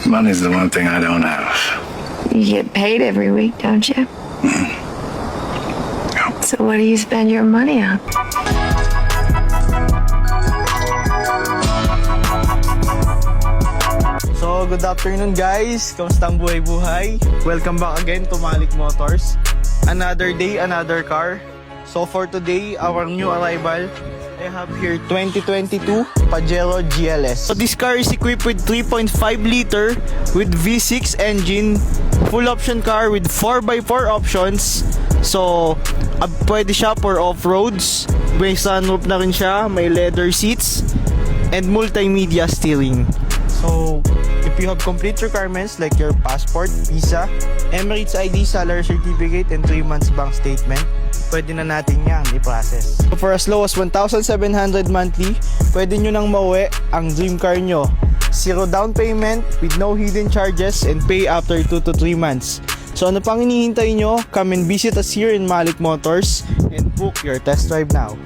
Money's the one thing I don't have. You get paid every week, don't you? Yep. So what do you spend your money on? So, good afternoon guys! Kamusta ang buhay-buhay? Welcome back again to Malik Motors. Another day, another car. So for today, our new arrival, I have here 2022 Pajero GLS. So this car is equipped with 3.5 liter with V6 engine, full option car with 4x4 options. So pwede siya for off-roads. May sunroof na rin siya, may leather seats, and multimedia steering. So if you have complete requirements like your passport, visa, Emirates ID, salary certificate, and 3 months bank statement, pwede na natin yan i-process. So for as low as 1,700 monthly, pwede nyo nang mauwi ang dream car nyo. Zero down payment with no hidden charges and pay after 2 to 3 months. So ano pang hinihintay nyo? Come and visit us here in Malik Motors and book your test drive now.